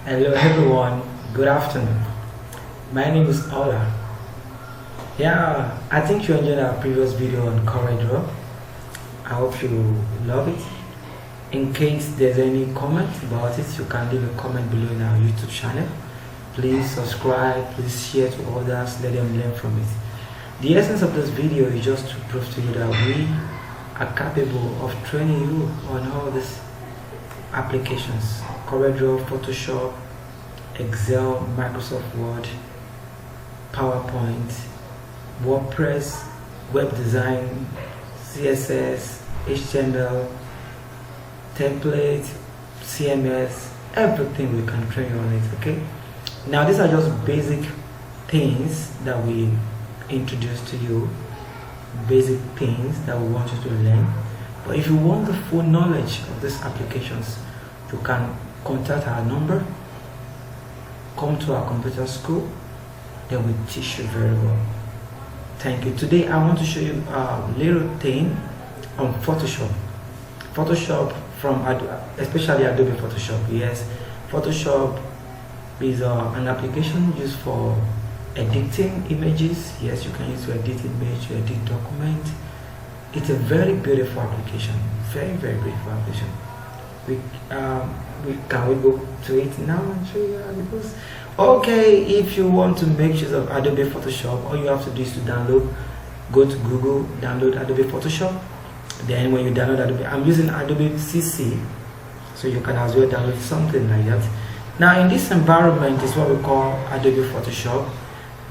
Hello everyone, good afternoon. My name is Ola. Yeah, I think you enjoyed our previous video on CorelDRAW. I hope you love it. In case there's any comment about it, you can leave a comment below in our YouTube channel. Please subscribe, please share to others, let them learn from it. The essence of this video is just to prove to you that we are capable of training you on all these applications: CorelDRAW, Photoshop, Excel, Microsoft Word, PowerPoint, WordPress, web design, CSS, HTML, template, CMS, everything we can train you on it. Okay, now these are just basic things that we introduce to you, basic things that we want you to learn. But if you want the full knowledge of these applications, you can contact our number, come to our computer school, then we teach you very well. Thank you. Today I want to show you a little thing on Photoshop. Photoshop from especially Adobe Photoshop. Yes, Photoshop is an application used for editing images. Yes, you can use to edit image, to edit document. It's a very beautiful application, very beautiful application. Can we go to it now and show you how it goes? Okay, if you want to make use of Adobe Photoshop, all you have to do is to download, go to Google, download Adobe Photoshop. Then when you download Adobe, I'm using Adobe CC, so you can as well download something like that. Now in this environment is what we call Adobe Photoshop.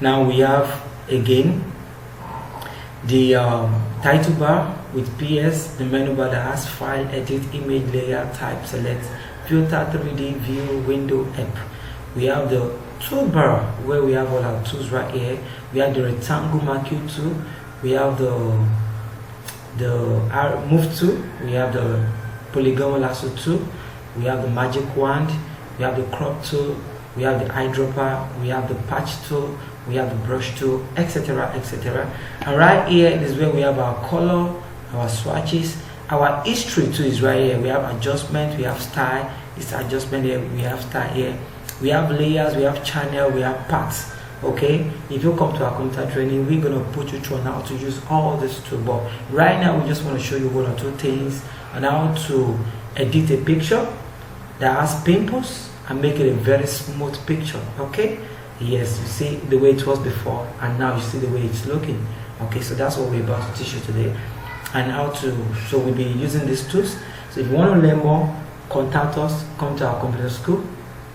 Now we have again the title bar with PS, the menu bar that has file, edit, image, layer, type, select, filter, 3D, view, window, app. We have the toolbar where we have all our tools right here. We have the rectangle marquee tool. We have the move tool. We have the polygonal lasso tool. We have the magic wand. We have the crop tool. We have the eyedropper. We have the patch tool. We have the brush tool, etc., etc. And right here is where we have our color, our swatches. Our history too is right here. We have adjustment, we have style. It's adjustment here. We have style here. We have layers, we have channel, we have paths. Okay, if you come to our computer training, we're gonna put you through on how to use all this tool. But right now we just want to show you one or two things on how to edit a picture that has pimples and make it a very smooth picture. Okay, yes, you see the way it was before and now you see the way it's looking. Okay, so that's what we're about to teach you today, and how to, so we'll be using these tools. So if you want to learn more, contact us, come to our computer school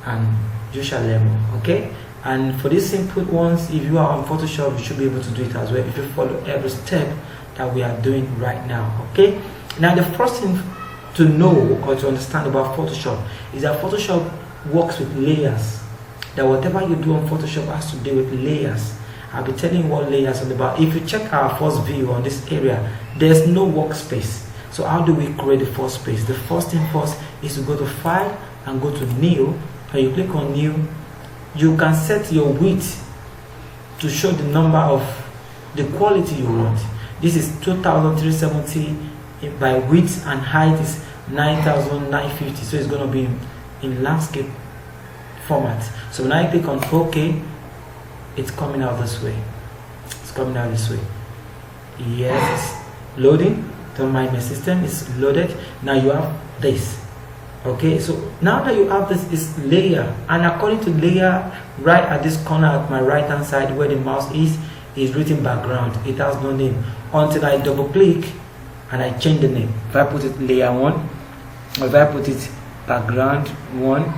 and you shall learn more. Okay, and for these simple ones, if you are on Photoshop, you should be able to do it as well if you follow every step that we are doing right now. Okay, now the first thing to know or to understand about Photoshop is that Photoshop works with layers. That whatever you do on Photoshop has to do with layers. I'll be telling you what layers are about. If you check our first view on this area, there's no workspace. So how do we create the first space? The first thing first is to go to File and go to New. When you click on New, you can set your width to show the number of the quality you want. This is 2370 by width, and height is 9950. So it's going to be in landscape format. So when I click on OK, it's coming out this way. It's coming out this way. Yes, it's loading. Don't mind my system, it's loaded. Now you have this. Okay, so now that you have this is layer, and according to layer, right at this corner at my right hand side where the mouse is written background. It has no name until I double click and I change the name. If I put it layer 1, or if I put it background 1,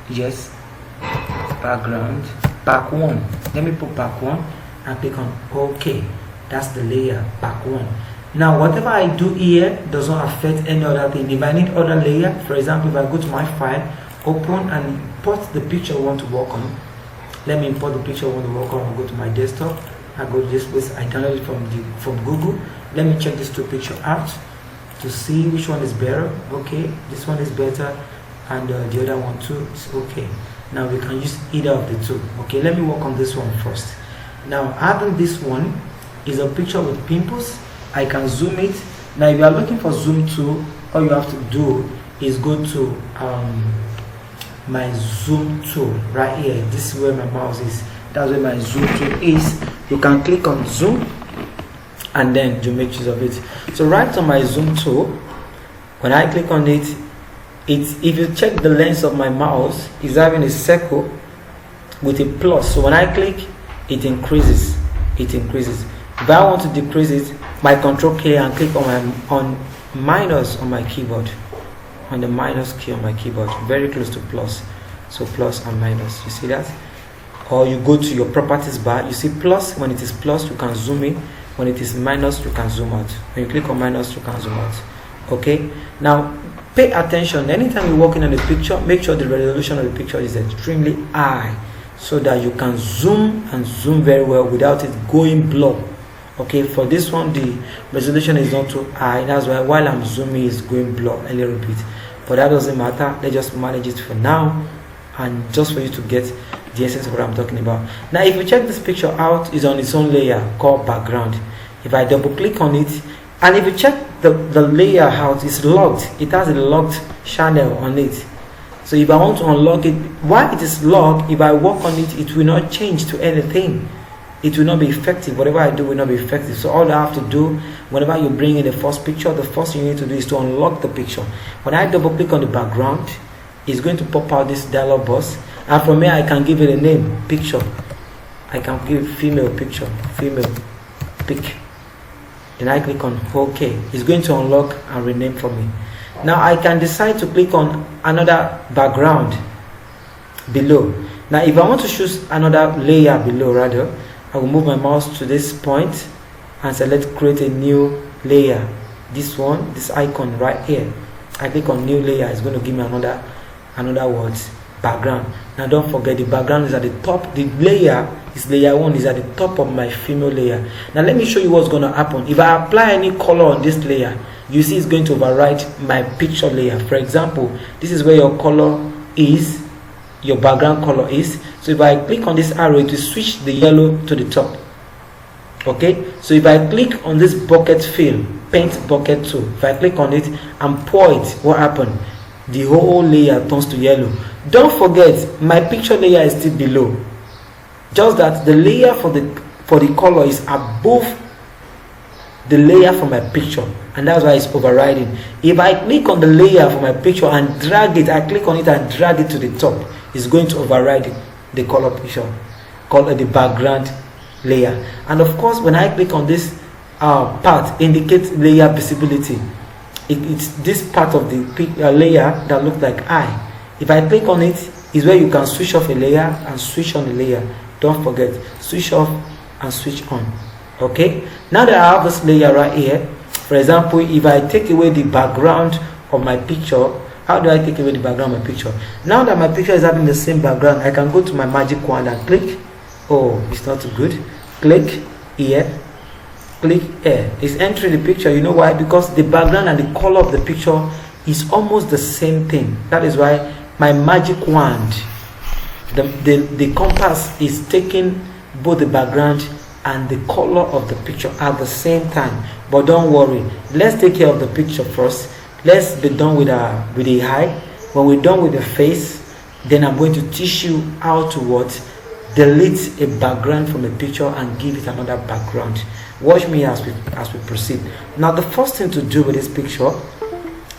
yes, background back 1. Let me put back 1 and click on OK. That's the layer back 1. Now whatever I do here does not affect any other thing. If I need other layer, for example, if I go to my file, open and import the picture I want to work on. Let me import the picture I want to work on. I'll go to my desktop. I go to this place. I download it from Google. Let me check these two pictures out to see which one is better. Okay, this one is better, and the other one too is okay. Now we can use either of the two. Okay, let me work on this one first. Now having this one is a picture with pimples. I can zoom it. Now if you are looking for zoom tool, all you have to do is go to my zoom tool right here. This is where my mouse is. That's where my zoom tool is. You can click on zoom and then you make use of it. So right on my zoom tool, when I click on it, if you check the length of my mouse, is having a circle with a plus. So when I click, it increases. If I want to decrease it, my control key and click on minus on my keyboard, on the minus key on my keyboard, very close to plus. So plus and minus, you see that? Or you go to your properties bar, you see plus. When it is plus, you can zoom in. When it is minus, you can zoom out. When you click on minus, you can zoom out. Okay, now pay attention. Anytime you're working on a picture, make sure the resolution of the picture is extremely high, so that you can zoom and zoom very well without it going blur. Okay, for this one the resolution is not too high, that's why while I'm zooming it's going blur a little bit, but that doesn't matter. Let's just manage it for now, and just for you to get the essence of what I'm talking about. Now if you check this picture out, it's on its own layer called background. If I double click on it, and if you check the layer out, it's locked. It has a locked channel on it. So if I want to unlock it, while it is locked, if I work on it, it will not change to anything. It will not be effective. Whatever I do will not be effective. So all I have to do, whenever you bring in the first picture, the first thing you need to do is to unlock the picture. When I double click on the background, it's going to pop out this dialog box, and from here I can give it a name, picture. I can give female picture, female pic. Then I click on OK. It's going to unlock and rename for me. Now I can decide to click on another background below. Now if I want to choose another layer below, rather, I will move my mouse to this point and select create a new layer. This one, this icon right here. I click on new layer. It's going to give me another words, background. Now don't forget, the background is at the top. The layer is layer 1, is at the top of my female layer. Now let me show you what's going to happen. If I apply any color on this layer, you see it's going to override my picture layer. For example, this is where your color is, your background color is. So if I click on this arrow, it will switch the yellow to the top. Okay, so if I click on this bucket fill, paint bucket tool, if I click on it and pour it, what happened? The whole layer turns to yellow. Don't forget, my picture layer is still below, just that the layer for the color is above the layer for my picture, and that's why it's overriding. If I click on the layer for my picture and drag it, I click on it and drag it to the top, it's going to override the color picture, color the background layer. And of course, when I click on this part, indicates layer visibility. It's this part of the layer that looks like eye. If I click on it, is where you can switch off a layer and switch on the layer. Don't forget, switch off and switch on. Okay, now that I have this layer right here, for example, if I take away the background of my picture, how do I take away the background of my picture? Now that my picture is having the same background, I can go to my magic wand and click. Oh, it's not too good. Click here, click here. It's entering the picture. You know why? Because the background and the color of the picture is almost the same thing. That is why my magic wand, the compass is taking both the background and the color of the picture at the same time. But don't worry, let's take care of the picture first. Let's be done with the eye. When we're done with the face, then I'm going to teach you how to delete a background from a picture and give it another background. Watch me as we proceed. Now the first thing to do with this picture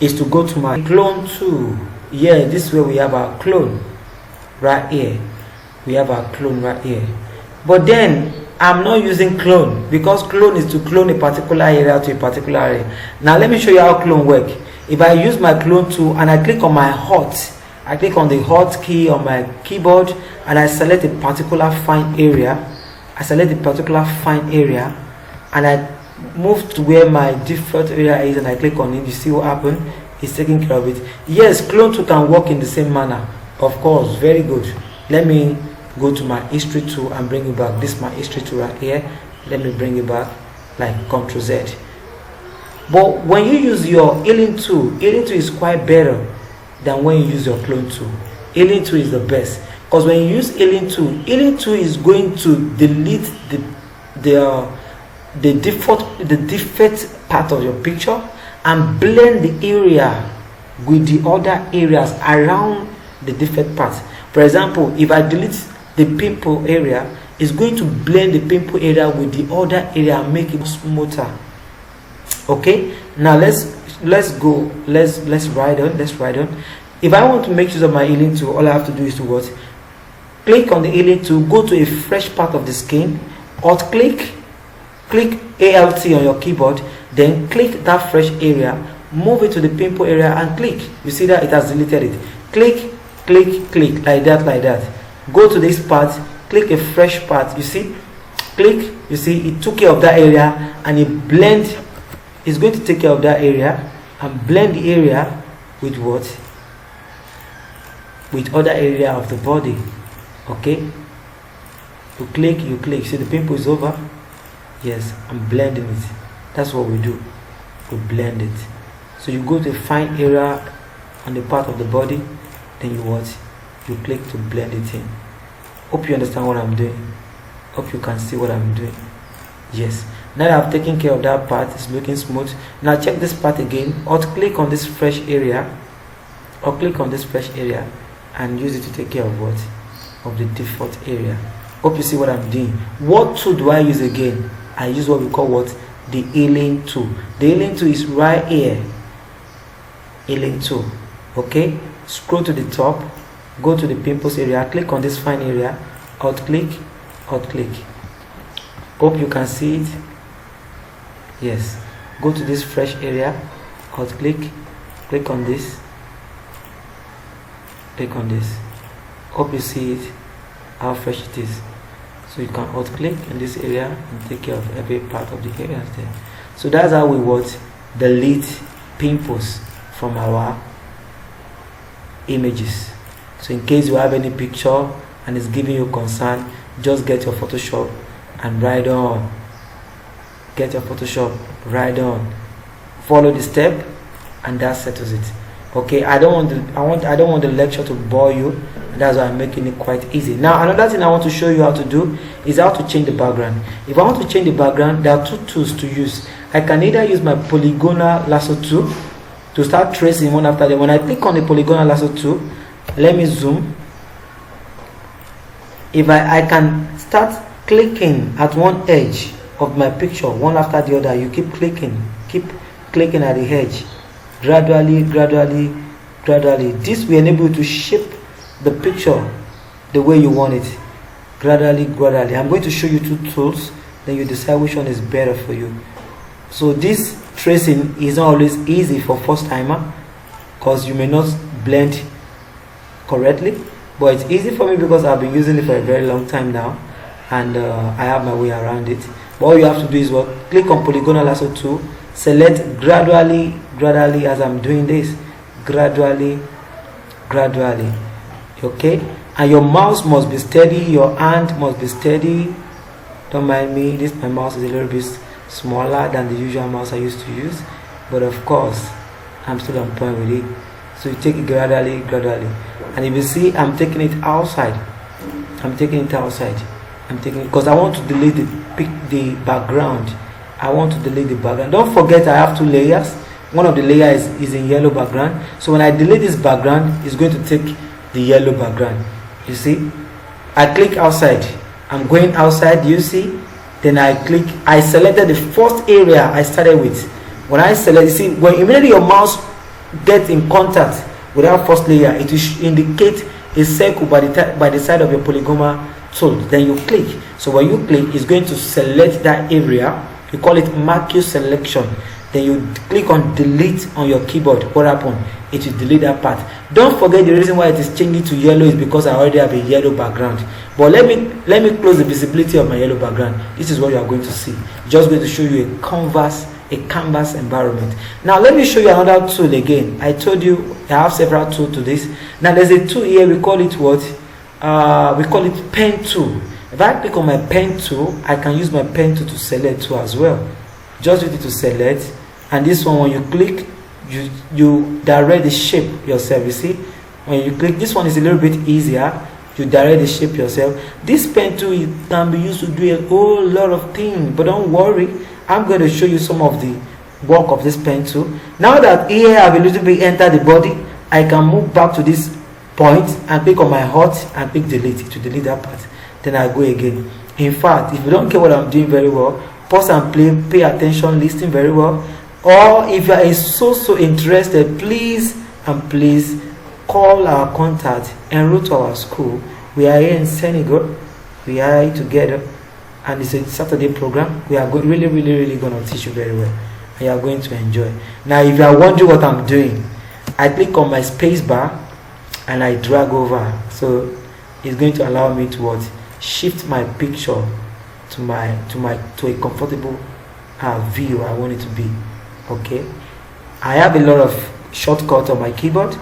is to go to my clone tool. Yeah, this is where we have our clone right here. We have our clone right here. But then I'm not using clone, because clone is to clone a particular area to a particular area. Now let me show you how clone work. If I use my clone tool and I click on my hot, I click on the hot key on my keyboard and I select a particular fine area. I select a particular fine area and I move to where my default area is and I click on it. You see what happened? It's taking care of it. Yes, clone tool can work in the same manner. Of course, very good. Let me go to my history tool and bring it back. This is my history tool right here. Let me bring it back like Ctrl Z. But when you use your healing tool is quite better than when you use your clone tool. Healing tool is the best, because when you use healing tool is going to delete the defect part of your picture and blend the area with the other areas around the defect part. For example, if I delete the pimple area, it's going to blend the pimple area with the other area and make it smoother. Okay, now let's go. Let's ride on. If I want to make use of my healing tool, all I have to do is to what? Click on the healing tool, go to a fresh part of the skin, alt click ALT on your keyboard, then click that fresh area, move it to the pimple area and click. You see that it has deleted it. Click like that. Go to this part, click a fresh part. You see, click. You see, it took care of that area and it blend. It's going to take care of that area and blend the area with what? With other area of the body. Okay, you click. See, the pimple is over. Yes, I'm blending it. That's what we do. We blend it. So you go to a fine area on the part of the body, then you what? You click to blend it in. Hope you understand what I'm doing. Hope you can see what I'm doing. Yes. Now that I've taken care of that part, it's looking smooth. Now check this part again. Or click on this fresh area. And use it to take care of what? Of the default area. Hope you see what I'm doing. What tool do I use again? I use what we call what? The healing tool. The healing tool is right here. Healing tool. Okay, scroll to the top, go to the pimples area, click on this fine area, alt click. Hope you can see it. Yes, go to this fresh area, alt click on this, hope you see it, how fresh it is. So you can alt click in this area and take care of every part of the areas there. So that's how we would delete pimples from our images. So in case you have any picture and it's giving you concern, just get your Photoshop and ride on. Follow the step and that settles it. Okay, I don't want the lecture to bore you. That's why I'm making it quite easy. Now another thing I want to show you how to do is how to change the background. If I want to change the background, there are two tools to use. I can either use my polygonal lasso tool to start tracing one after the other. When I click on the polygonal lasso tool, let me zoom. If I can start clicking at one edge of my picture, one after the other. You keep clicking at the edge, gradually. This will enable you to shape the picture the way you want it, gradually. I'm going to show you two tools, then you decide which one is better for you. So this tracing is not always easy for first timer because you may not blend correctly, but it's easy for me because I've been using it for a very long time now and I have my way around it. But all you have to do is what? Click on polygonal lasso tool, select gradually as I'm doing this, gradually. Okay, and your mouse must be steady, your hand must be steady. Don't mind me, my mouse is a little bit smaller than the usual mouse I used to use, but of course I'm still on point with it. So you take it gradually, and if you see, I'm taking it outside. Because I want to delete the background. Don't forget I have two layers. One of the layers is in yellow background. So when I delete this background, it's going to take the yellow background. You see, I click outside. I'm going outside. You see, then I selected the first area I started with. When I select, you see, when immediately your mouse gets in contact with that first layer, it will indicate a circle by the side of your polygonal tool. Then you click. So when you click, it's going to select that area. You call it marquee selection. Then you click on delete on your keyboard. What happened? It will delete that part. Don't forget the reason why it is changing to yellow is because I already have a yellow background. But let me close the visibility of my yellow background. This is what you are going to see. Just going to show you a canvas environment. Now let me show you another tool again. I told you I have several tools to this. Now there's a tool here. We call it what? We call it pen tool. If I click on my pen tool, I can use my pen tool to select too as well. Just use it to select. And this one, when you click, you direct the shape yourself. You see, when you click, this one is a little bit easier. You direct the shape yourself. This pen tool can be used to do a whole lot of things, but don't worry, I'm going to show you some of the work of this pen tool. Now that here I have a little bit entered the body, I can move back to this point and click on my hot and click delete to delete that part. Then I go again. In fact, if you don't care what I'm doing very well, pause and play, pay attention, listen very well. Or if you are so interested, please call our contact, enroll to our school. We are here in Senegal. We are here together, and it's a Saturday program. We are really going to teach you very well, and you are going to enjoy. Now, if you are wondering what I'm doing, I click on my space bar and I drag over, so it's going to allow me to shift my picture to a comfortable view I want it to be. Okay, I have a lot of shortcuts on my keyboard.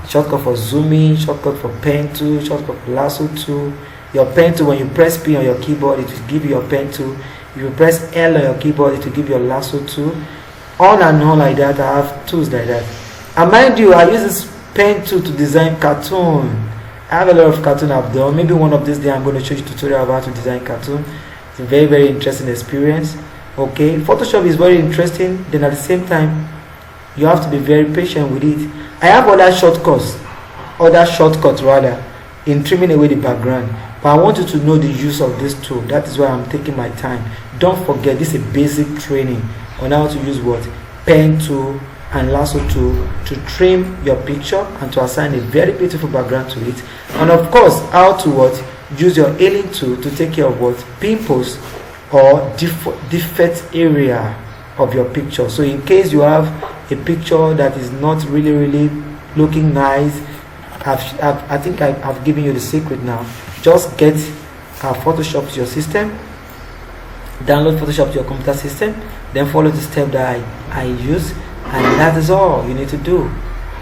Shortcut for zooming, shortcut for pen tool, shortcut for lasso tool. Your pen tool, when you press P on your keyboard, it will give you your pen tool. If you press L on your keyboard, it will give you your lasso tool. On and on like that. I have tools like that. And mind you, I use this pen tool to design cartoon. I have a lot of cartoon I've done. Maybe one of this day I'm going to show you a tutorial about how to design cartoon. It's a very interesting experience. Okay, Photoshop is very interesting. Then at the same time, you have to be very patient with it. I have other shortcuts in trimming away the background, but I want you to know the use of this tool. That is why I'm taking my time. Don't forget, this is a basic training on how to use pen tool and lasso tool to trim your picture and to assign a very beautiful background to it, and of course how to use your alien tool to take care of pimples or defect area of your picture. So in case you have a picture that is not really looking nice, I think I've given you the secret now. Just get Photoshop to your system, download Photoshop to your computer system, then follow the step that I use, and that is all you need to do.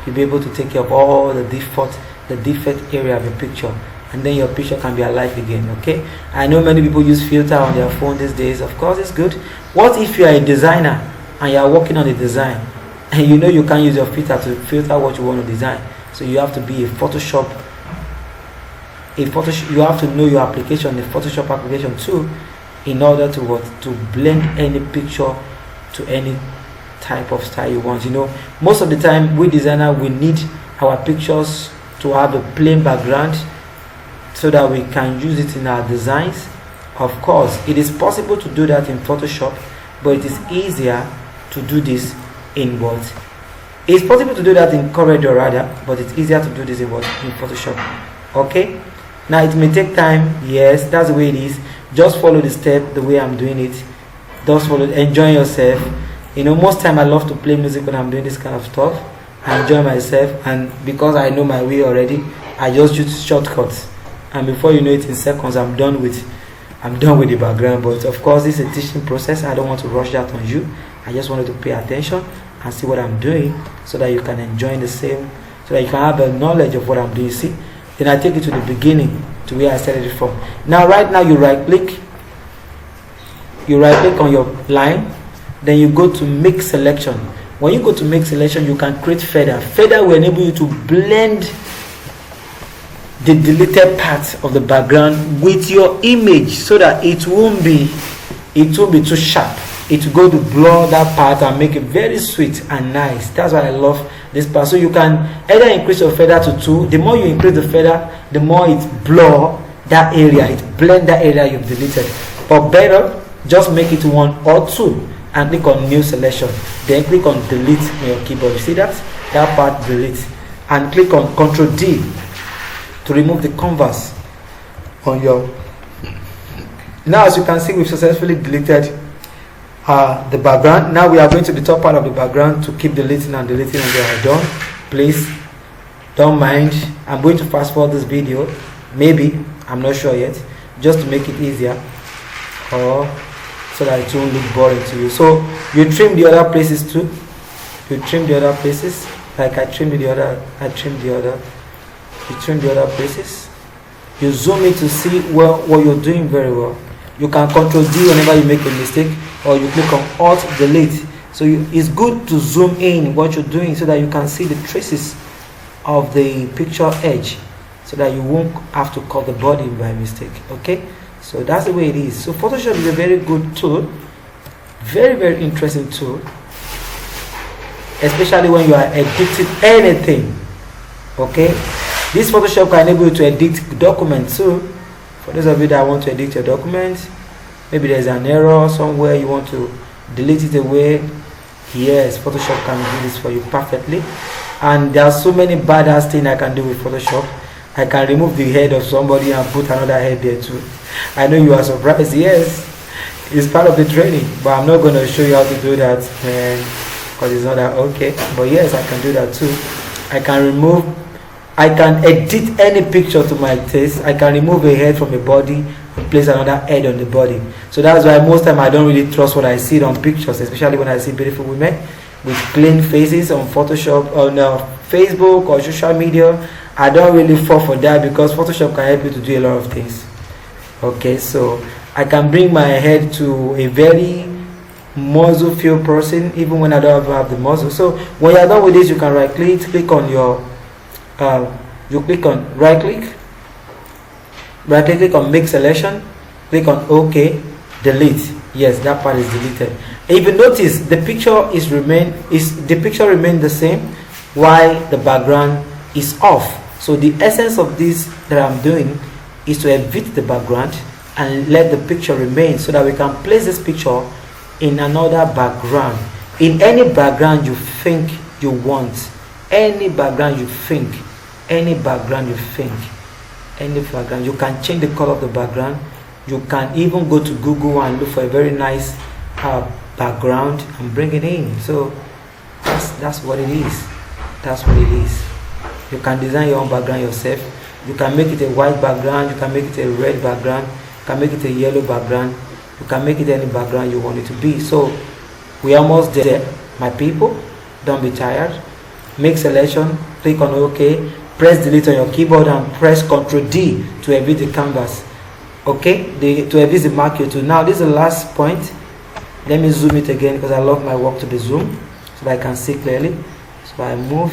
You'll be able to take care of all the defect area of your picture, and then your picture can be alive again. Okay, I know many people use filter on their phone these days. Of course, it's good. What if you are a designer and you are working on a design and you know you can't use your filter to filter what you want to design? So you have to be a Photoshop. You have to know your application, the Photoshop application too, in order to blend any picture to any type of style you want. You know, most of the time we designers, we need our pictures to have a plain background so that we can use it in our designs. Of course, it is possible to do that in Photoshop, but it is easier to do this in it's possible to do that in Corel rather, but it's easier to do this in Photoshop. Okay, now it may take time. Yes, that's the way it is. Just follow the step the way I'm doing it. Just follow, enjoy yourself. You know, most time I love to play music when I'm doing this kind of stuff. I enjoy myself, and because I know my way already, I just use shortcuts, and before you know it, in seconds I'm done with the background. But of course, this is a teaching process. I don't want to rush that on you. I just wanted to pay attention and see what I'm doing, so that you can enjoy the same, so that you can have a knowledge of what I'm doing. See, then I take you to the beginning, to where I started it from. Now, right now, you right click on your line, then you go to make selection. When you go to make selection, you can create feather. Feather will enable you to blend the deleted part of the background with your image, so that it won't be too sharp. It will go to blur that part and make it very sweet and nice. That's why I love this part. So you can either increase your feather to 2. The more you increase the feather, the more it blur that area, it blend that area you've deleted. But better, just make it 1 or 2 and click on new selection. Then click on delete on your keyboard. You see that part delete, and click on Ctrl D to remove the canvas on your. Now, as you can see, we've successfully deleted the background. Now we are going to the top part of the background to keep deleting until we are done. Please don't mind, I'm going to fast forward this video, maybe, I'm not sure yet, just to make it easier, or so that it won't look boring to you. So you trim the other places too. You trim the other places, like I trim the other places. You zoom in to see what you're doing very well. You can Ctrl D whenever you make a mistake, or you click on Alt Delete. So it's good to zoom in what you're doing, so that you can see the traces of the picture edge, so that you won't have to cut the body by mistake. Okay, so that's the way it is. So Photoshop is a very good tool, very interesting tool, especially when you are editing anything. Okay, This Photoshop can enable you to edit documents too. For those of you that want to edit your documents, maybe there's an error somewhere, you want to delete it away. Yes, Photoshop can do this for you perfectly. And there are so many badass things I can do with Photoshop. I can remove the head of somebody and put another head there too. I know you are surprised. Yes, it's part of the training, but I'm not going to show you how to do that, because it's not that okay. But yes, I can do that too. I can edit any picture to my taste. I can remove a head from a body and place another head on the body. So that's why most time I don't really trust what I see on pictures, especially when I see beautiful women with clean faces on Photoshop, on Facebook or social media. I don't really fall for that, because Photoshop can help you to do a lot of things. Okay, so I can bring my head to a very muzzle filled person even when I don't have the muzzle. So when you're done with this, you can right click on your click on make selection, click on OK, delete. Yes, that part is deleted. If you notice, the picture remain the same while the background is off. So the essence of this that I'm doing is to edit the background and let the picture remain, so that we can place this picture in another background, in any background you think you want, any background you think, you can change the color of the background. You can even go to Google and look for a very nice background and bring it in. So that's what it is. You can design your own background yourself. You can make it a white background, you can make it a red background, you can make it a yellow background, you can make it any background you want it to be. So we're almost there, my people. Don't be tired. Make selection, click on OK, press delete on your keyboard and press Ctrl D to edit the canvas. Okay, to edit the marquee tool. Now this is the last point. Let me zoom it again, because I love my work to be zoomed so that I can see clearly. So I move.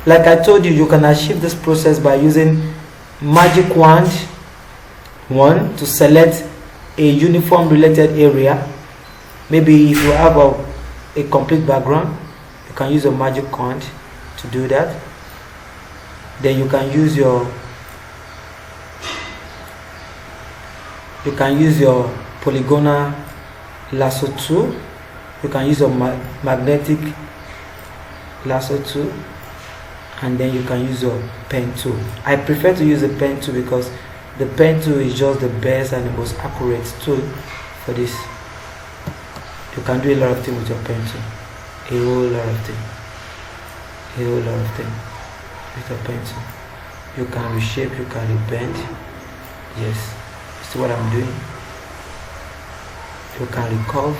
Like I told you, you can achieve this process by using Magic Wand 1 to select a uniform related area. Maybe if you have a complete background, you can use a Magic Wand to do that. Then you can use your polygonal lasso tool. You can use a magnetic lasso tool, and then you can use your pen tool. I prefer to use a pen tool because the pen tool is just the best and the most accurate tool for this. You can do a lot of things with your pen tool, a whole lot of things with your pen tool. You can reshape, you can rebend. Yes, see what I'm doing. You can recurve.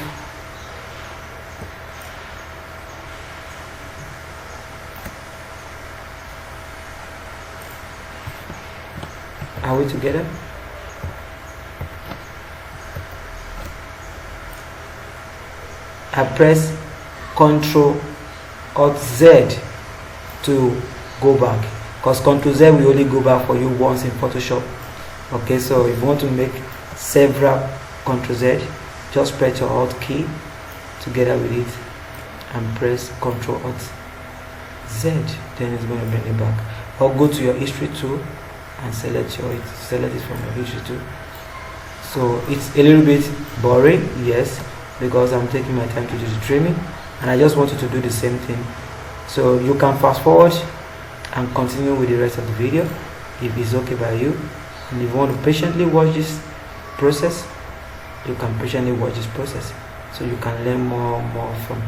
Are we together? I press Ctrl Alt Z to go back, because Ctrl Z will only go back for you once in Photoshop. Okay, so if you want to make several Ctrl Z, just press your Alt key together with it and press Ctrl Alt Z, then it's going to bring it back. Or go to your history tool and select it from your history tool. So it's a little bit boring, yes, because I'm taking my time to do the trimming and I just want you to do the same thing. So you can fast forward and continue with the rest of the video if it's okay by you. And if you want to patiently watch this process, you can patiently watch this process, so you can learn more from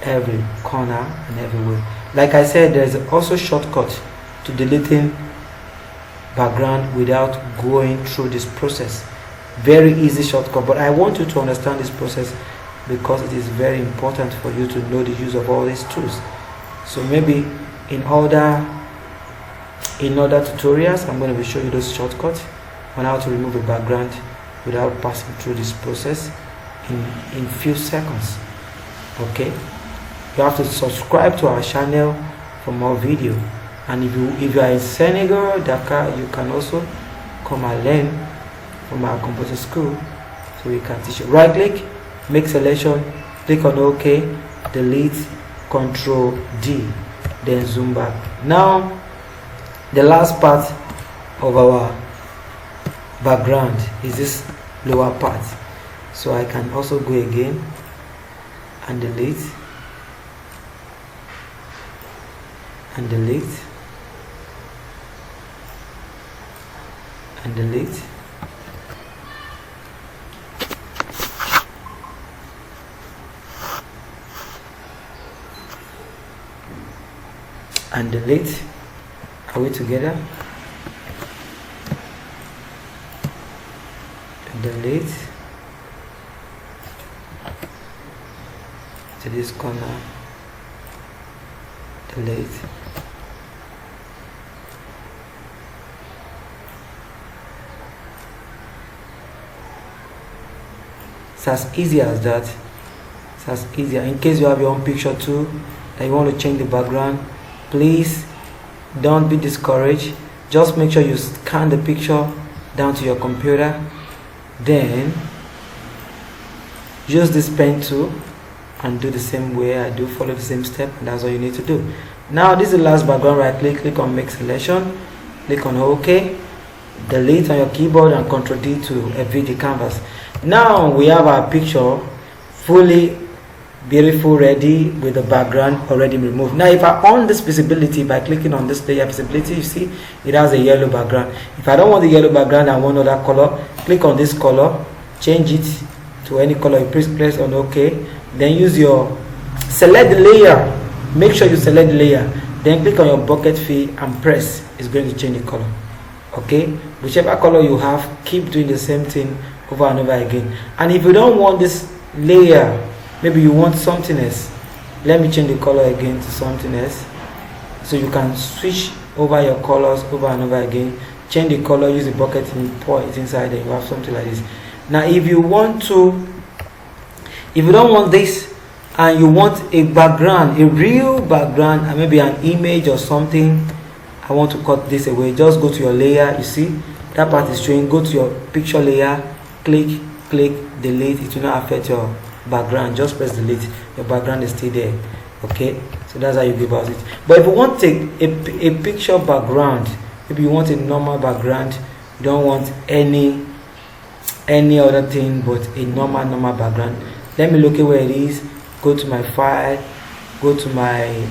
every corner and everywhere. Like I said, there's also shortcut to deleting background without going through this process. Very easy shortcut, but I want you to understand this process because it is very important for you to know the use of all these tools. So maybe in other tutorials, I'm going to be showing you those shortcuts on how to remove a background without passing through this process in few seconds. Okay, you have to subscribe to our channel for more video. And if you are in Senegal, Dakar, you can also come and learn from our computer school, so we can teach you. Right click, make selection, click on OK, delete, Ctrl D. then zoom back. Now the last part of our background is this lower part, so I can also go again and delete and delete and delete. And delete. Are we together? Delete to this corner, delete, it's as easy as that. It's as easy. In case you have your own picture too and you want to change the background, please don't be discouraged. Just make sure you scan the picture down to your computer, then use this pen tool and do the same way I do. Follow the same step, and that's all you need to do. Now this is the last background. Right click on make selection, click on OK, delete on your keyboard, and Ctrl D to edit the canvas. Now we have our picture fully beautiful, ready, with the background already removed. Now if I on this visibility by clicking on this layer visibility, you see it has a yellow background. If I don't want the yellow background, I want another color, click on this color, change it to any color. You press on OK, then use your select the layer, make sure you select the layer, then click on your bucket fill and press. It's going to change the color. Okay, whichever color you have, keep doing the same thing over and over again. And if you don't want this layer, maybe you want something else, let me change the color again to something else. So you can switch over your colors over and over again, change the color, use the bucket and pour it inside, and you have something like this. Now if you don't want this and you want a background, a real background, and maybe an image or something, I want to cut this away. Just go to your layer, you see that part is showing, go to your picture layer, click, delete. It will not affect your background. Just press delete, your background is still there. Okay, so that's how you go about it. But if you want to take a picture background, maybe you want a normal background, you don't want any other thing but a normal background, let me locate where it is, go to my file, go to my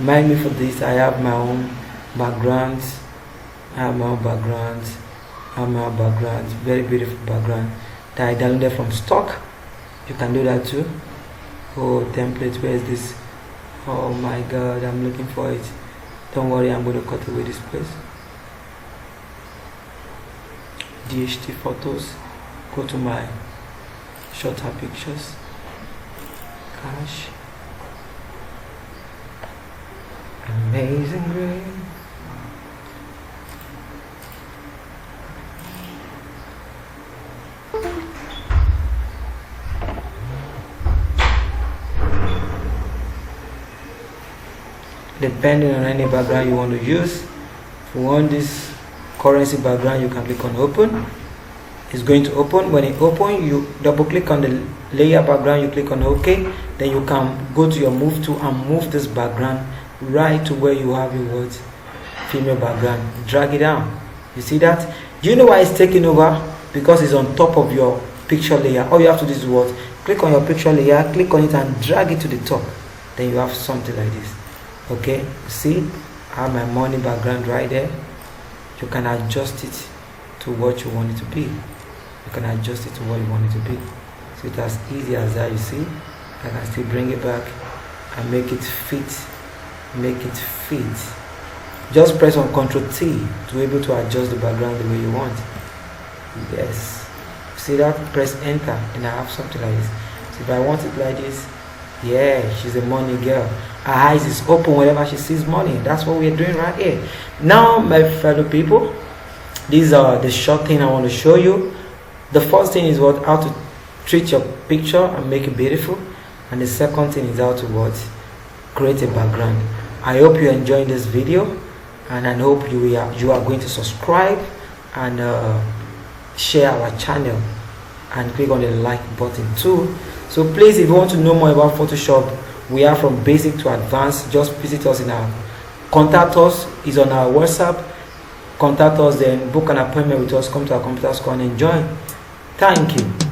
remind me for this. I have my own backgrounds, very beautiful background that I downloaded from stock. You can do that too. Oh, template, where is this? Oh my god, I'm looking for it. Don't worry, I'm going to cut away this place. DHT photos, go to my shorter pictures, cache, Amazing Grace. Depending on any background you want to use, if you want this currency background, you can click on open. It's going to open. When it opens, you double click on the layer background, you click on OK, then you can go to your move tool and move this background right to where you have your words female background. Drag it down. You see that? Do you know why it's taking over? Because it's on top of your picture layer. All you have to do is what? Click on your picture layer, click on it and drag it to the top. Then you have something like this. Okay, see, I have my money background right there. You can adjust it to what you want it to be. You can adjust it to what you want it to be. So it's as easy as that. You see, I can still bring it back and make it fit. Just press on Ctrl T to be able to adjust the background the way you want. Yes, see that? Press enter and I have something like this. So if I want it like this, yeah, she's a money girl. Her eyes is open whenever she sees money. That's what we're doing right here. Now, my fellow people, these are the short thing I want to show you. The first thing is what? How to treat your picture and make it beautiful. And the second thing is how to what? Create a background. I hope you're enjoying this video, and I hope you are going to subscribe and share our channel and click on the like button too. So please, if you want to know more about Photoshop We have from basic to advanced. Just visit us in our contact us is on our WhatsApp. Contact us, then book an appointment with us, come to our computer school and enjoy. Thank you.